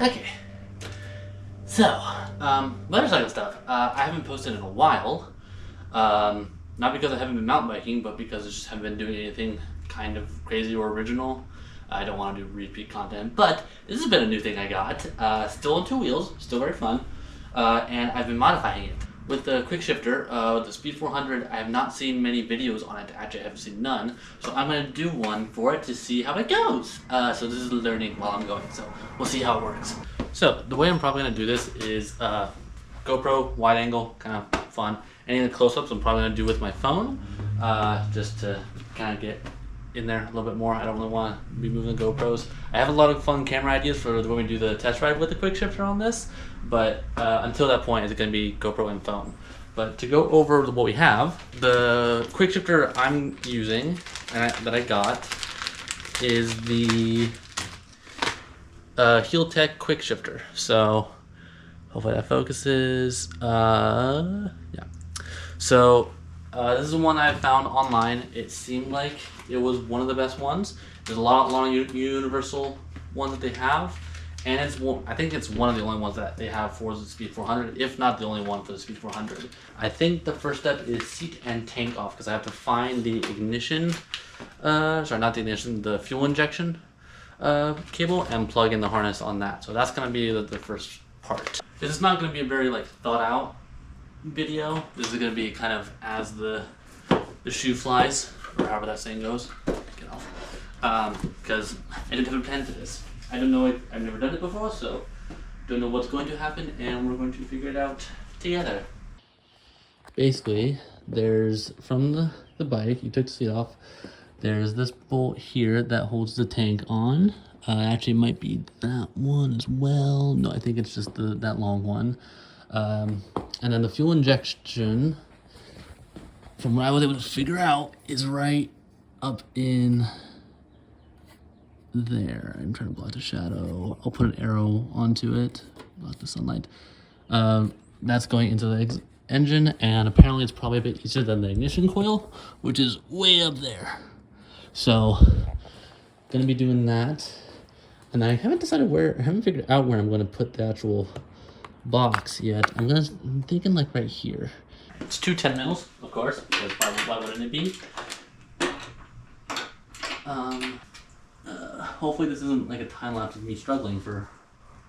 Okay. So, motorcycle stuff. I haven't posted in a while. Not because I haven't been mountain biking, but because I just haven't been doing anything kind of crazy or original. I don't want to do repeat content, but this has been a new thing I got. Still on 2 wheels, still very fun, and I've been modifying it. With the Quickshifter, the Speed 400, I have not seen many videos on it. Actually, I haven't seen none. So I'm going to do one for it to see how it goes. So this is learning while I'm going, so we'll see how it works. So the way I'm probably going to do this is GoPro, wide angle, kind of fun. Any of the close-ups I'm probably going to do with my phone, just to kind of get in there a little bit more. I don't really want to be moving the GoPros. I have a lot of fun camera ideas for when we do the test ride with the Quickshifter on this, but until that point it's going to be GoPro and phone. But to go over what we have, the Quickshifter I'm using that I got is the Heel Tech Quickshifter. So hopefully that focuses. Yeah. So this is the one I found online. It seemed like it was one of the best ones. There's a lot of universal ones that they have, and I think it's one of the only ones that they have for the Speed 400, if not the only one for the Speed 400. I think the first step is seat and tank off, because I have to find the ignition, sorry, not the ignition, the fuel injection cable, and plug in the harness on that. So that's going to be the first part. This is not going to be a very thought out video. This is going to be kind of as the shoe flies, or however that saying goes. Get off. Because I didn't have a plan for this. I don't know it. I've never done it before, so don't know what's going to happen, and we're going to figure it out together. Basically, there's from the bike, you took the seat off. There's this bolt here that holds the tank on. Actually, it might be that one as well. No, I think it's just that long one. And then the fuel injection, from what I was able to figure out, is right up in there. I'm trying to block the shadow. I'll put an arrow onto it, block the sunlight. That's going into the engine, and apparently it's probably a bit easier than the ignition coil, which is way up there. So, gonna be doing that. And I haven't figured out where I'm gonna put the actual box yet. I'm thinking right here. It's 2 10 mils, of course, because why wouldn't it be? Hopefully this isn't a time lapse of me struggling for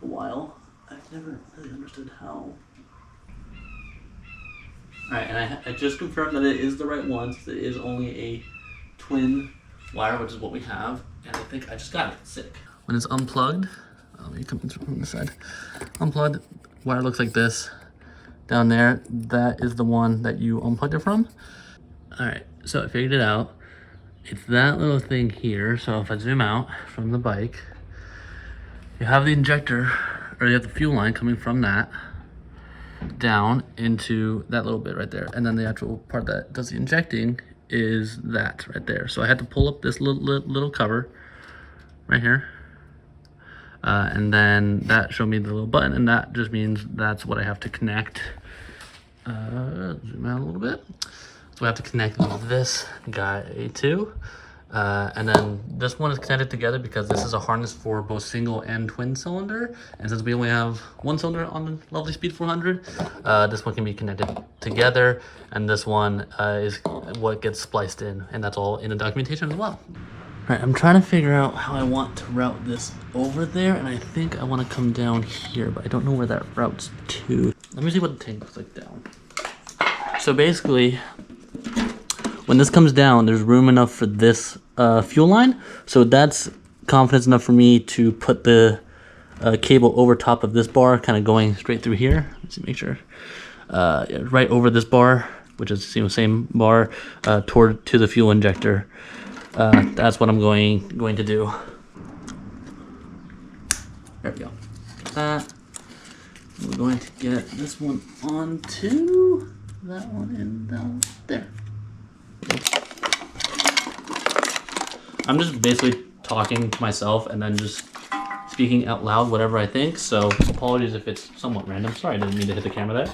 a while. I've never really understood how. Alright, and I just confirmed that it is the right one, since it is only a twin wire, which is what we have, and I think I just got it. Sick. When it's unplugged, let me come in from the side. Unplugged, wire looks like this. Down there, that is the one that you unplugged it from. Alright, so I figured it out. It's that little thing here. So if I zoom out from the bike, you have the injector, or you have the fuel line coming from that down into that little bit right there. And then the actual part that does the injecting is that right there. So I had to pull up this little cover right here. And then that showed me the little button, and that just means that's what I have to connect. Zoom out a little bit. So I have to connect this guy to. And then this one is connected together because this is a harness for both single and twin cylinder. And since we only have one cylinder on the lovely Speed 400, this one can be connected together. And this one is what gets spliced in. And that's all in the documentation as well. All right, I'm trying to figure out how I want to route this over there. And I think I want to come down here, but I don't know where that routes to. Let me see what the tank looks like down. So basically, when this comes down, there's room enough for this fuel line. So that's confidence enough for me to put the cable over top of this bar, kind of going straight through here. Let's see, make sure. Yeah, right over this bar, which is the same bar, to the fuel injector. That's what I'm going to do. There we go. That. We're going to get this one onto that one and down there. I'm just basically talking to myself and then just speaking out loud whatever I think, so apologies if it's somewhat random. Sorry, I didn't mean to hit the camera there.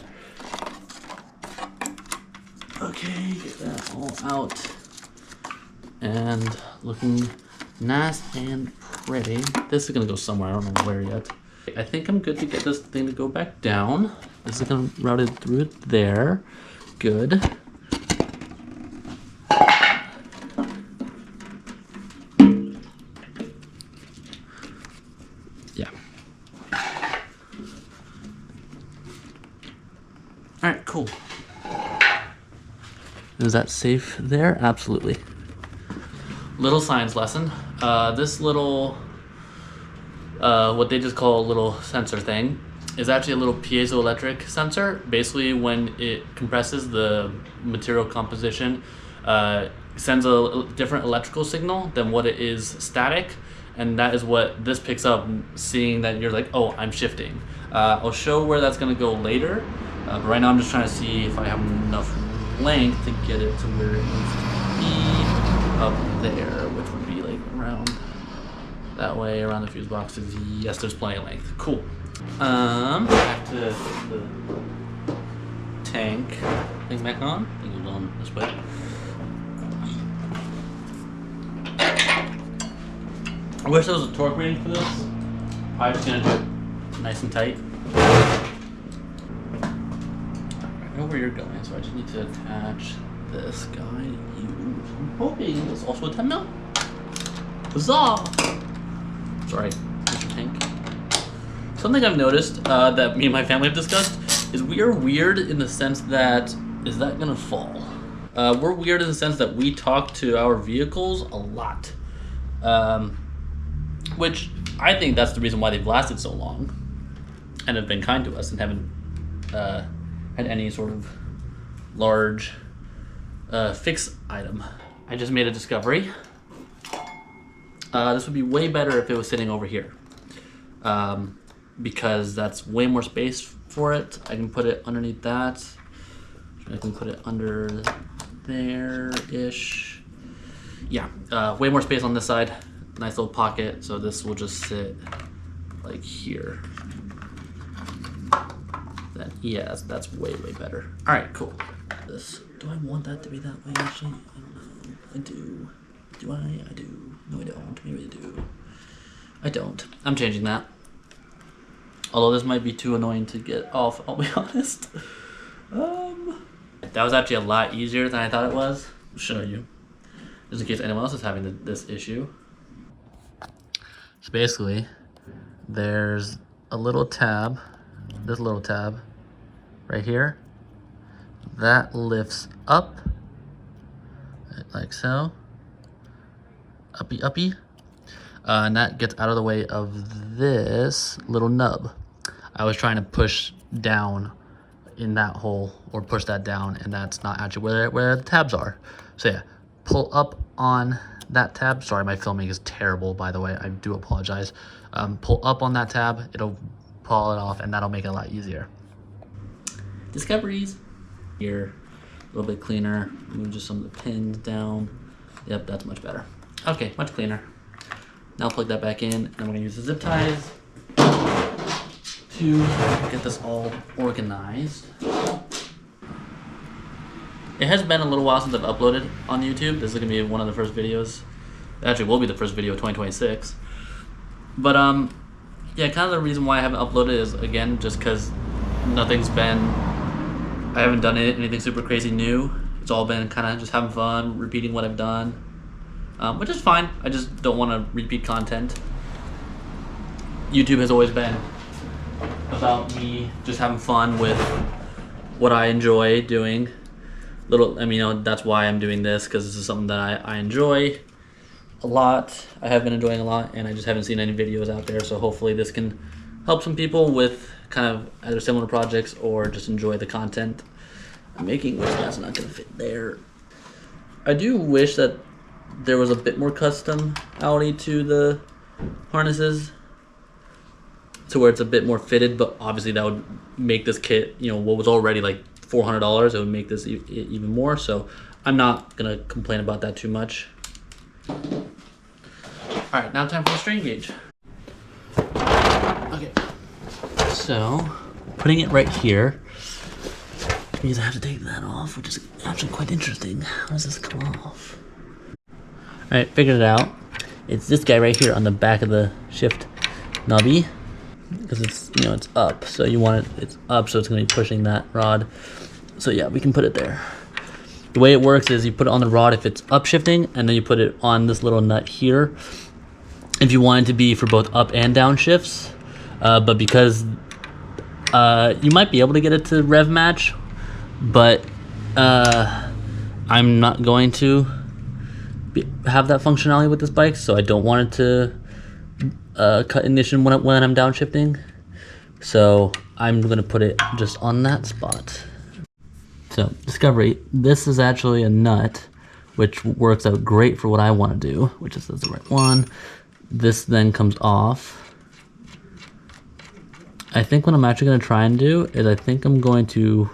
Okay, get that all out. And looking nice and pretty. This is gonna go somewhere, I don't know where yet. I think I'm good to get this thing to go back down. This is gonna route it through it there. Good. Yeah. All right, cool. Is that safe there? Absolutely. Little science lesson. This little, what they just call a little sensor thing, is actually a little piezoelectric sensor. Basically, when it compresses the material composition, sends a different electrical signal than what it is static, and that is what this picks up, seeing that you're like, oh, I'm shifting. I'll show where that's gonna go later, but right now I'm just trying to see if I have enough length to get it to where it needs to be up there, which would be like around that way, around the fuse boxes. Yes, there's plenty of length. Cool. Back to the tank thing back on. I think it was on this way. I wish there was a torque rating for this. I'm just gonna do it nice and tight. I know where you're going, so I just need to attach this guy to you. I'm hoping it's also a 10 mil. Huzzah! Sorry, Mr. Tank. Something I've noticed that me and my family have discussed is we are weird in the sense that, is that gonna fall? We're weird in the sense that we talk to our vehicles a lot. Which I think that's the reason why they've lasted so long and have been kind to us and haven't had any sort of large fix item. I just made a discovery. This would be way better if it was sitting over here, because that's way more space for it. I can put it underneath that. I can put it under there-ish. Yeah, way more space on this side. Nice little pocket, so this will just sit like here. Then, yeah, that's way better. All right, cool. This, do I want that to be that way? Actually, I don't know. I do. Do I? I do. No, I don't. Maybe I do. I don't. I'm changing that. Although this might be too annoying to get off, I'll be honest. That was actually a lot easier than I thought it was. I'll show you, just in case anyone else is having this issue. So basically, there's a little tab, this little tab right here, that lifts up like so, uppy, and that gets out of the way of this little nub. I was trying to push down in that hole, or push that down, and that's not actually where the tabs are. So yeah, pull up on that tab. Sorry, my filming is terrible, by the way. I do apologize. Pull up on that tab, it'll pull it off, and that'll make it a lot easier. Discoveries. Here, a little bit cleaner. Move just some of the pins down. Yep, that's much better. Okay, much cleaner. Now plug that back in, and I'm gonna use the zip ties to get this all organized. It has been a little while since I've uploaded on YouTube. This is gonna be one of the first videos. It actually will be the first video of 2026. But yeah, kind of the reason why I haven't uploaded is, again, just because nothing's been, I haven't done anything super crazy new. It's all been kind of just having fun, repeating what I've done, which is fine. I just don't want to repeat content. YouTube has always been about me just having fun with what I enjoy doing. I mean, you know, that's why I'm doing this, because this is something that I enjoy a lot. I have been enjoying a lot, and I just haven't seen any videos out there, so hopefully this can help some people with kind of either similar projects or just enjoy the content I'm making, which that's not going to fit there. I do wish that there was a bit more customality to the harnesses, to where it's a bit more fitted, but obviously that would make this kit, you know, what was already like $400, it would make this even more, so I'm not gonna complain about that too much. Alright, now time for the strain gauge. Okay, so putting it right here means I have to take that off, which is actually quite interesting. How does this come off? Alright, figured it out. It's this guy right here on the back of the shift nubby. because it's, you know, it's up. So you want it, it's up, so it's going to be pushing that rod. So yeah, we can put it there. The way it works is you put it on the rod if it's upshifting, and then you put it on this little nut here if you want it to be for both up and down shifts. But because you might be able to get it to rev match, but I'm not going to have that functionality with this bike, so I don't want it to cut ignition when I'm downshifting. So I'm going to put it just on that spot. So discovery, this is actually a nut, which works out great for what I want to do, which is the right one. This then comes off. I think what I'm actually going to try and do is I think I'm going to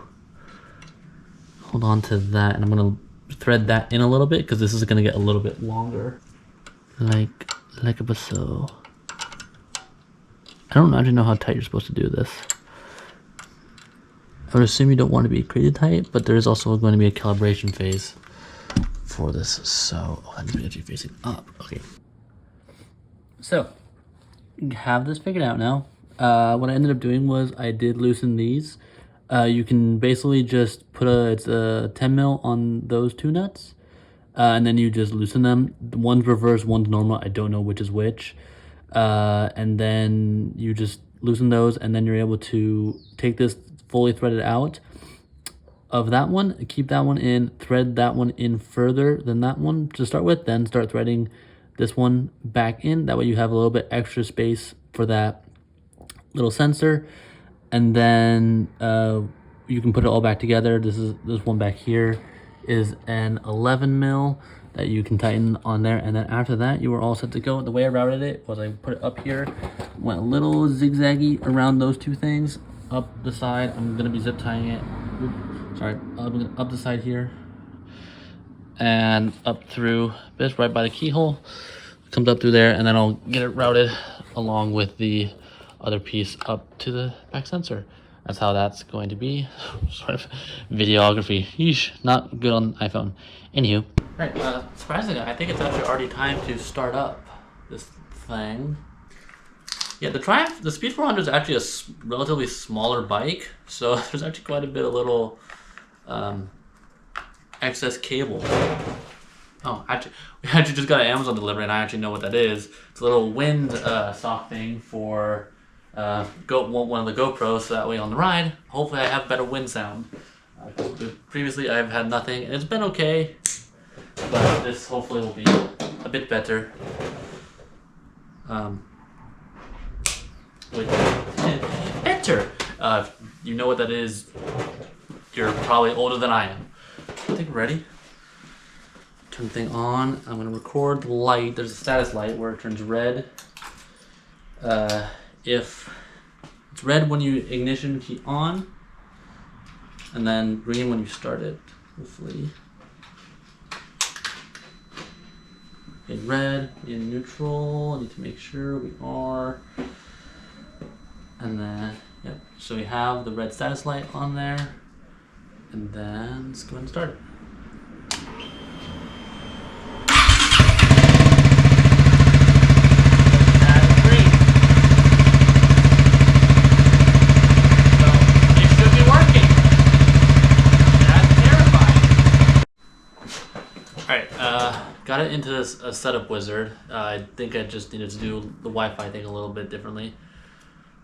hold on to that, and I'm going to thread that in a little bit, because this is going to get a little bit longer. Like so. I don't actually know how tight you're supposed to do this. I would assume you don't want to be crazy tight, but there is also going to be a calibration phase for this. So, oh, that needs to be actually facing up. Okay. So, you have this figured out now. What I ended up doing was I did loosen these. You can basically just put it's a 10 mil on those two nuts, and then you just loosen them. One's reverse, one's normal. I don't know which is which. And then you just loosen those, and then you're able to take this fully threaded out of that one, keep that one in, thread that one in further than that one to start with, then start threading this one back in. That way you have a little bit extra space for that little sensor, and then you can put it all back together. This one back here is an 11 mil that you can tighten on there, and then after that you are all set to go. The way I routed it was I put it up here, went a little zigzaggy around those two things, up the side. I'm gonna be zip tying it. Oops, sorry, up the side here, and up through this right by the keyhole. Comes up through there, and then I'll get it routed along with the other piece up to the back sensor. That's how that's going to be. Sort of videography. Yeesh, not good on iPhone. Anywho. Right, surprisingly, I think it's actually already time to start up this thing. Yeah, the Speed 400 is actually a relatively smaller bike, so there's actually quite a bit of little excess cable. Oh, actually, we actually just got an Amazon delivery, and I actually know what that is. It's a little wind sock thing for one of the GoPros, so that way on the ride, hopefully I have better wind sound. Previously, I've had nothing, and it's been okay, but this hopefully will be a bit better. Better. If you know what that is, you're probably older than I am. I think we're ready. Turn the thing on. I'm going to record the light. There's a status light where it turns red. If it's red when you ignition key on, and then green when you start it, hopefully. Okay, red in neutral. I need to make sure we are. And then, yep, so we have the red status light on there. And then let's go ahead and start it. Got it into this setup wizard. I think I just needed to do the Wi-Fi thing a little bit differently.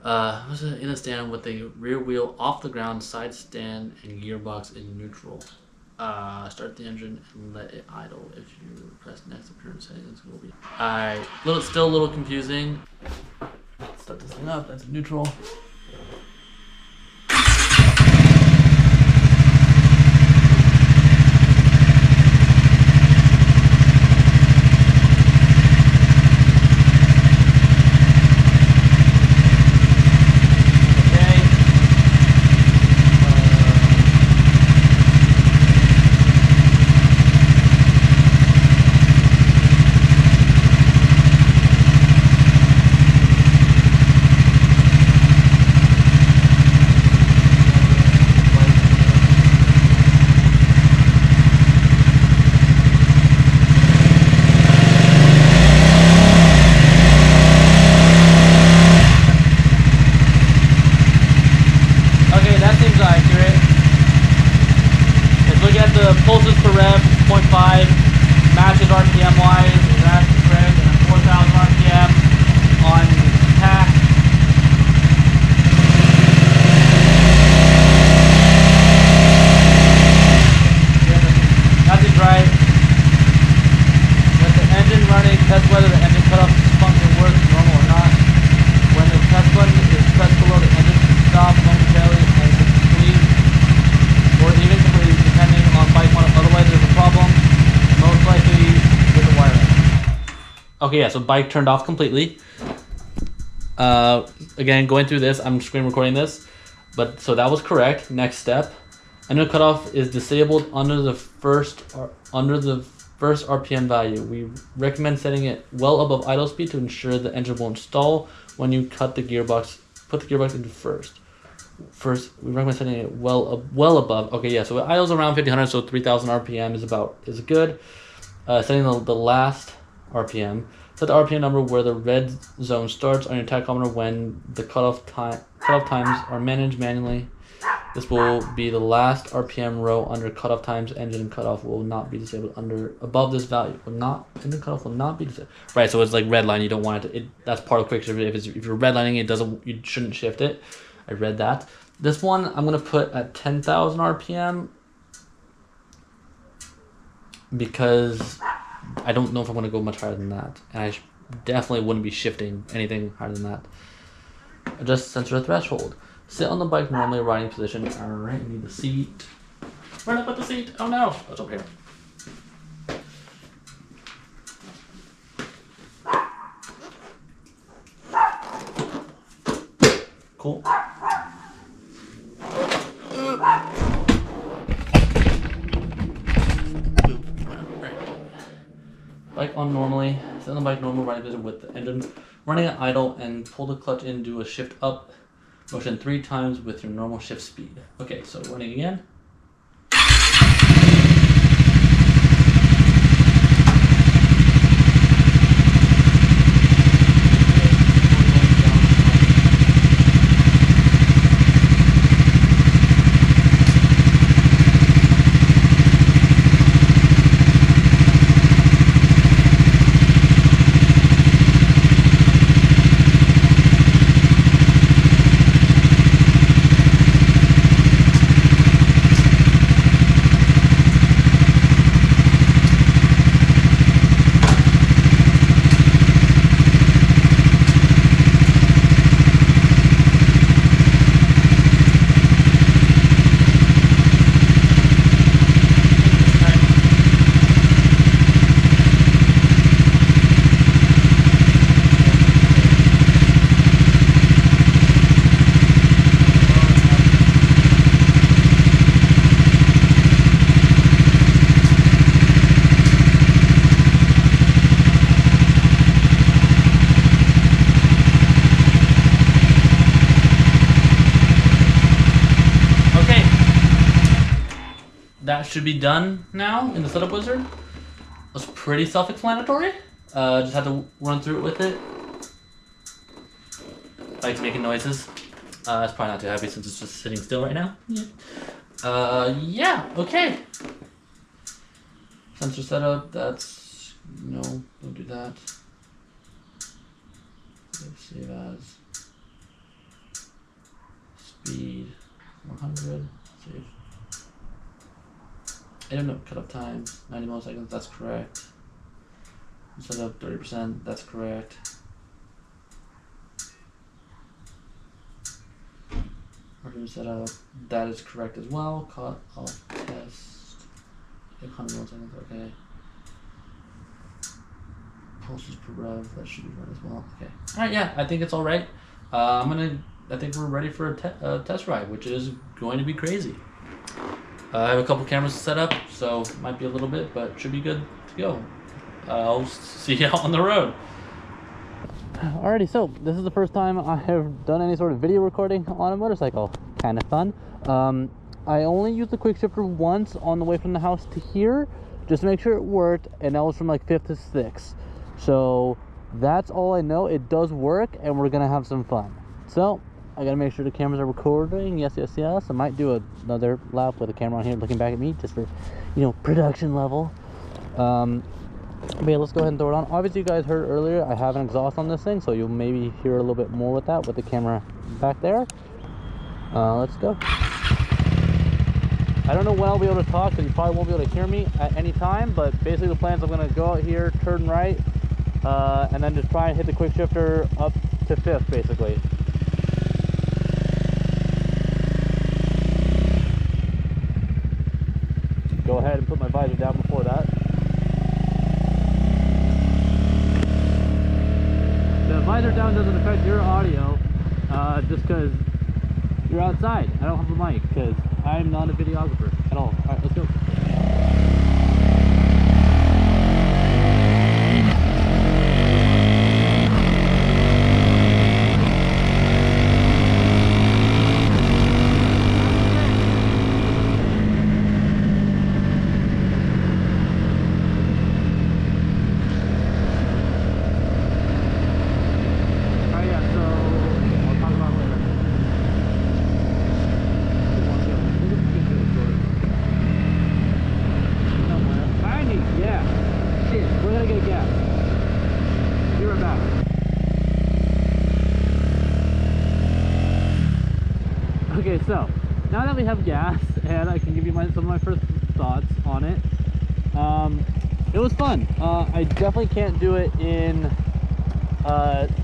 Was it in a stand with a rear wheel off the ground, side stand, and gearbox in neutral. Start the engine and let it idle. If you press next, appearance settings will be. Alright, still a little confusing. Start this thing up. That's neutral. get the pulses per rev, 0.5, matches RPM wise, that's correct, and 4,000 RPM on attack. Nothing's right. With the engine running, test whether the engine cutoff function works normal or not. When the test button is pressed below, the engine can stop momentarily and complete, or even completely, depending on bike model. Otherwise, there's a problem. Most likely with the wiring. Okay, yeah, so bike turned off completely. Again, going through this, I'm screen recording this, but so that was correct. Next step. Engine cutoff is disabled under the first RPM value. We recommend setting it well above idle speed to ensure the engine won't stall when you cut the gearbox. Put the gearbox into first. First, we recommend setting it well above. Okay, yeah. So idle's around 1500, so 3000 RPM is good. Setting the last RPM. Set the RPM number where the red zone starts on your tachometer when the cutoff times are managed manually. This will be the last RPM row under cutoff times. Engine cutoff will not be disabled above this value. Engine cutoff will not be disabled. Right, so it's like red line. You don't want it to. That's part of Quickshifter. If you're redlining, you shouldn't shift it. I read that. This one I'm gonna put at 10,000 RPM because I don't know if I'm gonna go much higher than that, and I definitely wouldn't be shifting anything higher than that. Adjust sensor threshold. Sit on the bike normally, riding position. All right, need the seat. Where did I put the seat? Oh no, it's over here. Cool. Bike on normally. Sit on the bike normal, riding position with the engine running at idle, and pull the clutch in, do a shift up motion 3 times with your normal shift speed. Okay, so running again. That should be done now in the setup wizard. It was pretty self-explanatory. Just had to run through it with it. Bike's making noises. It's probably not too happy since it's just sitting still right now. Yeah, okay. Sensor setup, that's, no, don't do that. Save as. Speed, 100, save. I don't know, cutoff time, 90 milliseconds, that's correct. Set up 30%, that's correct. RPM setup, that is correct as well. Cut off test, 100 milliseconds, okay. Pulses per rev, that should be right as well, okay. Alright, yeah, I think it's alright. I think we're ready for a test ride, which is going to be crazy. I have a couple cameras set up, so it might be a little bit, but should be good to go. I'll see you out on the road. Alrighty, so this is the first time I have done any sort of video recording on a motorcycle. Kind of fun. I only used the Quickshifter once on the way from the house to here, just to make sure it worked, and that was from like 5th to 6th. So that's all I know. It does work, and we're gonna have some fun. So I gotta make sure the cameras are recording. Yes, yes, yes. I might do another lap with a camera on here looking back at me, just for, you know, production level. But yeah, let's go ahead and throw it on. Obviously, you guys heard earlier, I have an exhaust on this thing, so you'll maybe hear a little bit more with that, with the camera back there. Let's go. I don't know when I'll be able to talk, because you probably won't be able to hear me at any time, but basically the plan is I'm going to go out here, turn right, and then just try and hit the quick shifter up to 5th, basically. Go ahead and put my visor down before that. The visor down doesn't affect your audio, just because you're outside. I don't have a mic, because I'm not a videographer at all. Alright, let's go. Okay, so now that we have gas, and I can give you some of my first thoughts on it. It was fun. I definitely can't do it in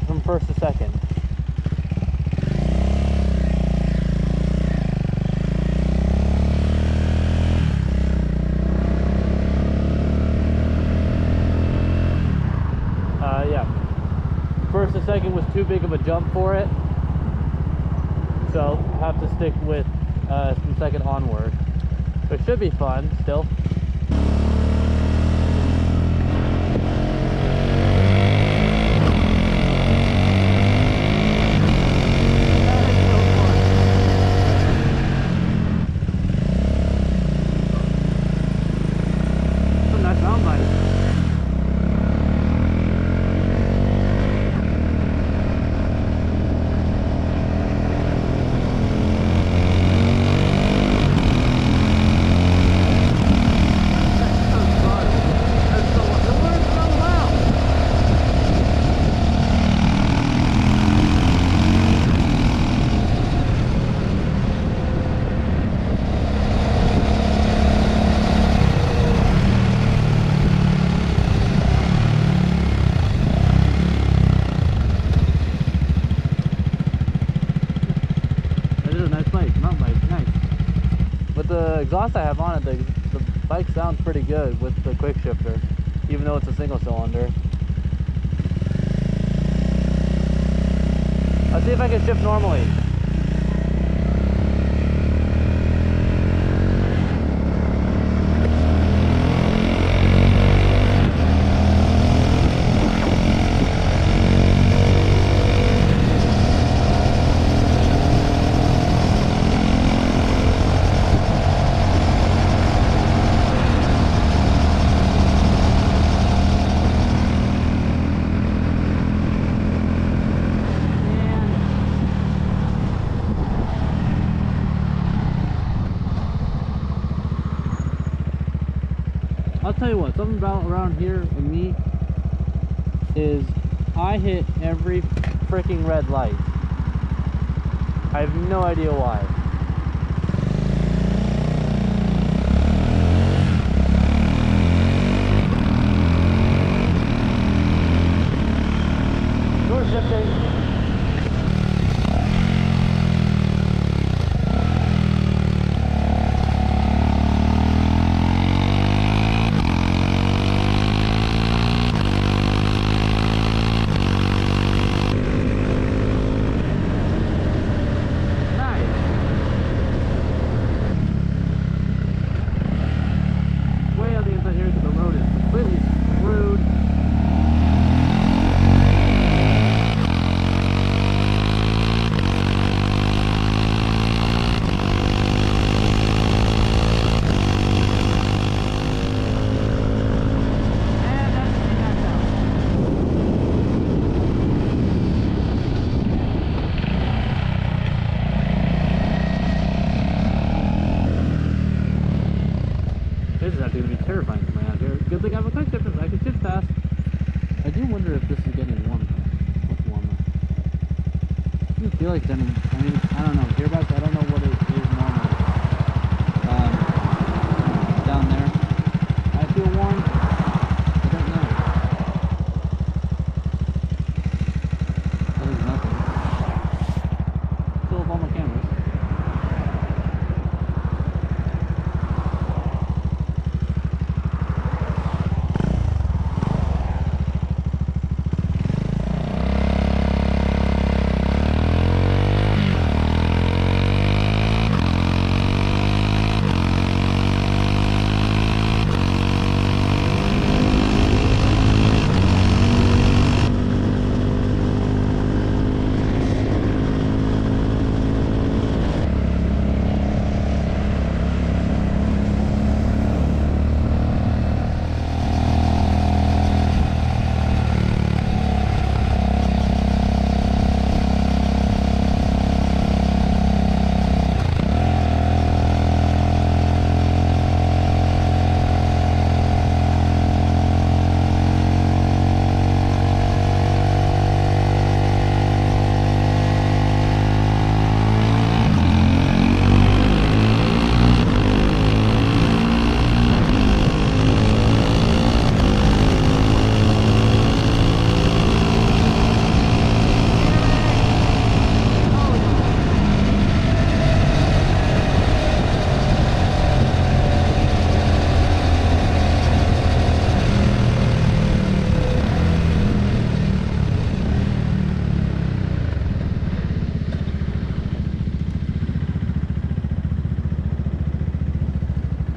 from first to second. Yeah, first to second was too big of a jump for it. So have to stick with from second onward. But it should be fun still. Some nice mountain bikes. The exhaust I have on it, the bike sounds pretty good with the quick shifter, even though it's a single cylinder. Let's see if I can shift normally. I'll tell you what, something about around here with me is I hit every freaking red light. I have no idea why. Door shifting. than, I mean, I don't know, gearbox, I don't know what it is normally. Down there, I feel warm. I don't know. That is nothing. Still have all my cameras.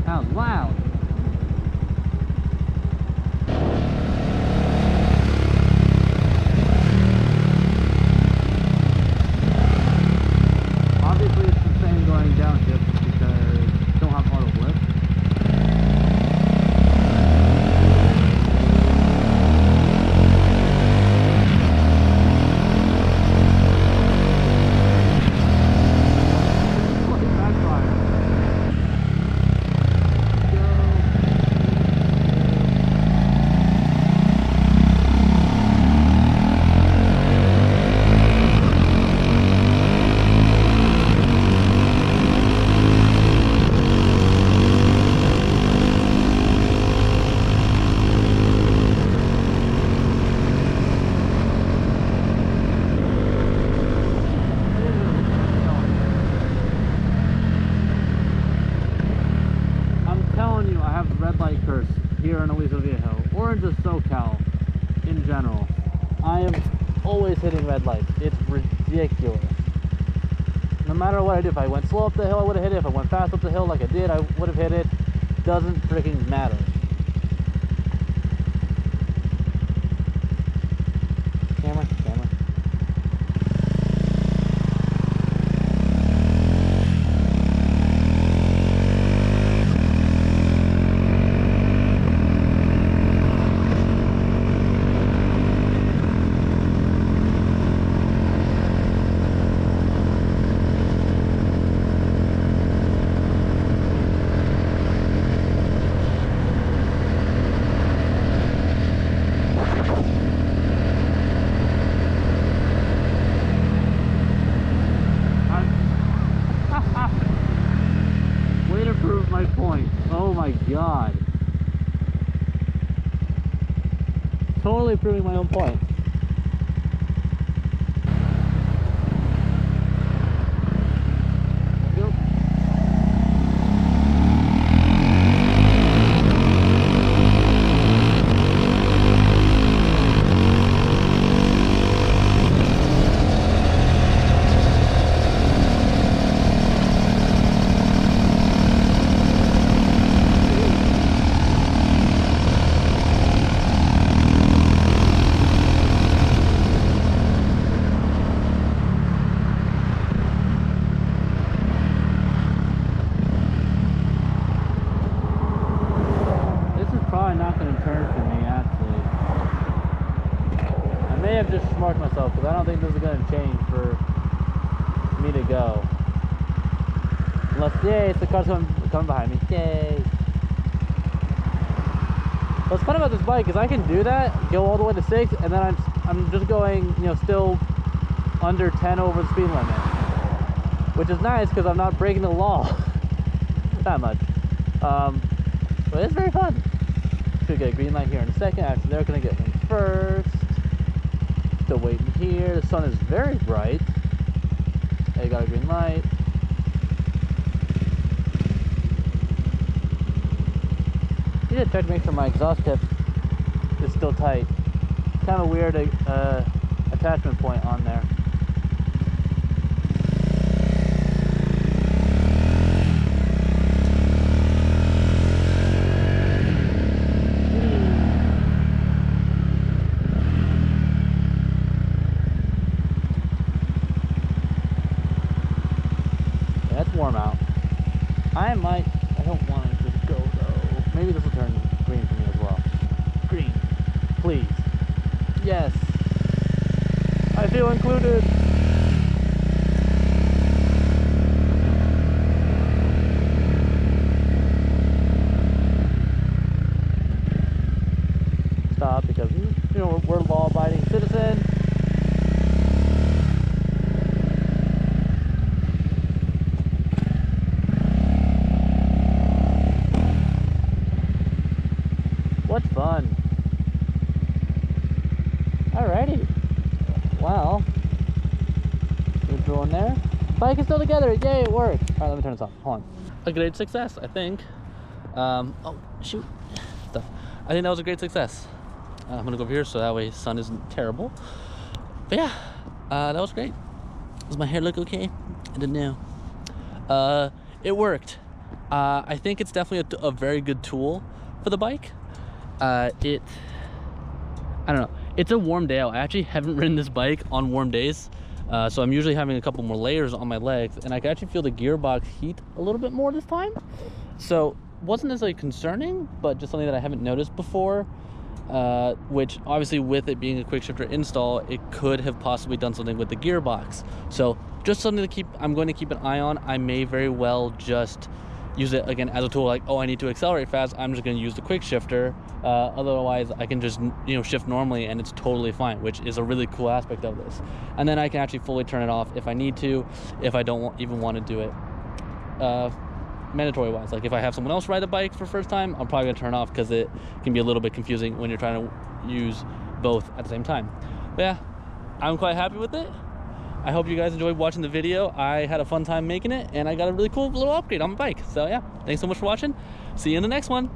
That was loud. Obviously it's the same going downshift because you don't have auto blip. Here in Aliso Viejo, or in just SoCal in general, I am always hitting red lights. It's ridiculous. No matter what I do, if I went slow up the hill, I would have hit it. If I went fast up the hill like I did, I would have hit it. Doesn't freaking matter. Camera. My point. Oh my god. Totally proving my own point. I've just smarted myself because I don't think this is going to change for me to go. Unless, yay, it's the car coming behind me. Yay. What's fun about this bike is I can do that, go all the way to 6, and then I'm just going, you know, still under 10 over the speed limit, which is nice because I'm not breaking the law that much. But it's very fun. Should get a green light here in a second. Actually, they're gonna get in first. Still waiting here. The sun is very bright. They got a green light. I need to check to make sure my exhaust tip is still tight. Kind of weird attachment point on there. Yeah, it's warm out. I don't want it to go though. Maybe this will turn green for me as well. Green, please. Yes. I feel included. Stop because, you know, we're law-abiding citizens. What fun. Alrighty. Well, we're going there. Bike is still together. Yay, it worked. Alright, let me turn this off. Hold on. A great success, I think. Oh, shoot. Stuff. I think that was a great success. I'm gonna go over here so that way sun isn't terrible. But yeah, that was great. Does my hair look okay? I didn't know. It worked. I think it's definitely a very good tool for the bike. I don't know. It's a warm day out. I actually haven't ridden this bike on warm days. So I'm usually having a couple more layers on my legs, and I can actually feel the gearbox heat a little bit more this time. So wasn't necessarily concerning, but just something that I haven't noticed before. Which obviously with it being a Quickshifter install, it could have possibly done something with the gearbox. So just something to I'm going to keep an eye on. I may very well just use it again as a tool, like, oh, I need to accelerate fast, I'm just going to use the Quickshifter. Otherwise I can just, you know, shift normally and it's totally fine, which is a really cool aspect of this. And then I can actually fully turn it off if I need to, if I don't even want to do it mandatory wise. Like if I have someone else ride the bike for the first time, I'm probably gonna turn it off because it can be a little bit confusing when you're trying to use both at the same time. But yeah, I'm quite happy with it. I hope you guys enjoyed watching the video. I had a fun time making it, and I got a really cool little upgrade on my bike. So yeah, thanks so much for watching. See you in the next one.